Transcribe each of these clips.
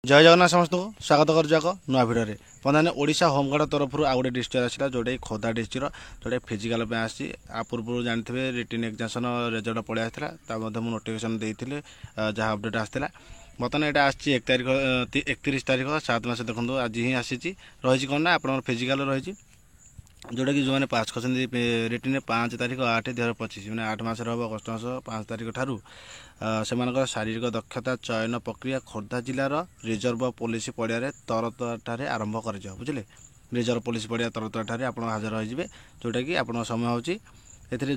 जय जगन्नाथ समस्त को स्वागत कर नुआ भिडियो बंधे ओडिशा होमगार्ड तरफ आउ गोटे डिस्ट्रिक्ट आसला जोटा खोर्धा डिस्ट्रिक्ट जोटा फिजिकाल आसी पूर्व जानते रिटर्न एग्जामिनेशन रिजल्ट पड़े आसाला मुझे नोटिफिकेशन देते जहाँ अपडेट आसाला बर्तमान यहाँ आसी 31 तारीख 7 मास देखो आज ही आसी रही कौन ना आप फिजिकाल रही जोटा कि जो मैंने पास कर रिटर्न 5 तारीख 8 2025 मैंने 8 मास हम अगस्ट मास 5 तारीख ठारू से शारीरिक दक्षता चयन प्रक्रिया खोर्धा जिलार रिजर्व पुलिस पड़िया तरतरा आरंभ कर बुझे रिजर्व पुलिस पड़िया तरतरा आप हाजर होइए जोटा कि आप समय होती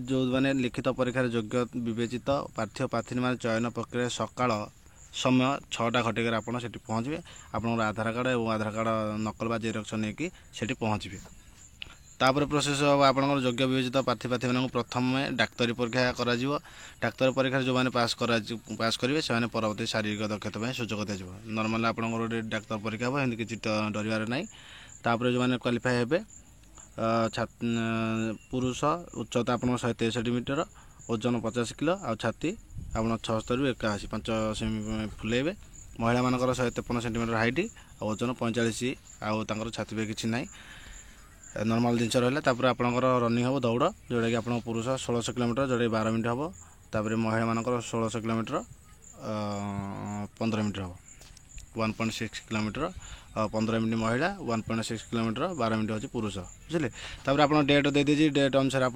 जो मैंने लिखित परीक्षार योग्य विवेचित प्रार्थी प्रार्थी मैंने चयन प्रक्रिया सकाळ समय 6टा घटिकार आपड़ से पहुँचे आपंकर आधार कार्ड और आधार कार्ड नकल बा जेरक्स नहीं से पहुँचे तापर प्रोसेस हम आप योग्य विवेचित प्रार्थी प्रार्थी मानक प्रथम डाक्तरी परीक्षा कर डाक्तरी परीक्षा जो मैंने पास करेंगे से परवर्ती शारीरिक दक्षता सुजोग दि नर्माल आप डाक्तर परीक्षा हम एमती किसी डर ना तापर जो मैंने क्वालिफाए हे पुरुष उच्चता आप 163 मीटर ओजन 50 किलो आ छाती आप 76 ରୁ 81 5 सेमी फुलेबे महिला मानकर 153 सेंटीमीटर हाइट ओजन 45 आउ छाती पे किसी ना नॉर्मल जिनस रहा आपंकर रनिंग हम दौड़ जोटा कि आप पुरुष 1600 किलोमीटर जोटा 12 मिनट हम तापर महिला मानकर 1600 किलोमीटर 15 मिनट हम 1.6 किलोमीटर 15 मिनट महिला 1.6 किलोमीटर 12 मिनट अच्छी पुरुष बुझे तापर आप डेट दे दीजिए डेट अनुसार आप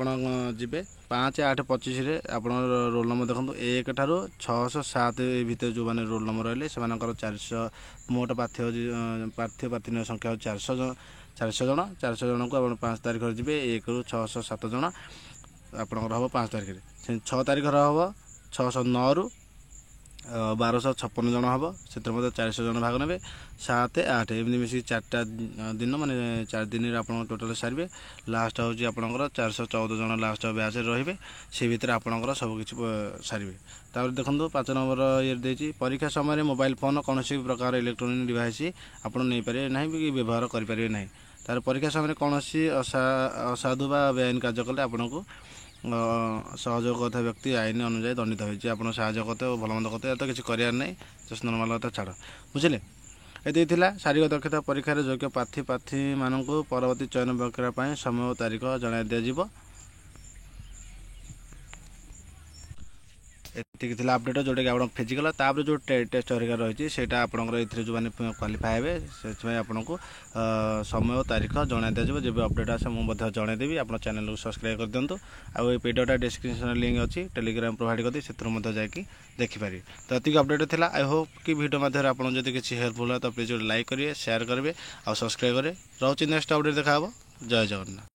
जी 5/8/25 आप रोल नंबर देखो 1 ठारू 607 भितर जो मैंने रोल नंबर रही से 400 मोट प्रार्थी संख्या 400 जन को आप 5 तारीख जी 1 ରୁ 607 जन आपंकर हम 5 तारीख 6 तारीख हम 609 ରୁ 1256 जन हम से 400 जन भाग ने 7-8 एमती मिसिक 4टा दिन माने 4 दिन आप टोटाल सारे लास्ट हूँ आपंकर 414 जन लास्ट बैच रे से भितर आपंकर सबकि सारे तापर देखो 5 नंबर ये देती परीक्षा समय मोबाइल फोन कौन प्रकार इलेक्ट्रोनिक डिवाइस आप नहीं पारे ना कि व्यवहार करेंगे ना तार परीक्षा समय कौन असाधु बेआईन कार्य कले आपन को सहयोग करता व्यक्ति आईन अनुजाई दंडित हो साहय करते भल मंद करते तो किसी करार नहीं जस्ट नर्माल कथा छाड़ बुझे ये शारीरिक दक्षता परीक्षार योग्य प्रार्थी प्रार्थी मानक परवर्ती चयन प्रक्रिया समय और तारीख जन दिज्व एतिक अपडेट जोटा कि आप फिजिकल तापर जो टेस्ट हरिका रही है आपंकर जो मैंने क्वालिफाए हे से आपको समय और तारीख जन दिज्व जब अपडेट आसे मुझे जनईदेवी आप चैनल को सब्सक्राइब कर दिंतु आउ वीडियोटा डिस्क्रिप्शन लिंक अच्छी टेलीग्राम प्रोवाइड करदी से जाकि देखिपारे तो ये अपडेट थी आई होप कि वीडियो मध्य आपको जब किसी हेल्पफुल है तो प्लीज लाइक करेंगे शेयर करेंगे और सब्सक्राइब करेंगे रोचे नेक्स्ट अपडेट देखा जय जगन्नाथ।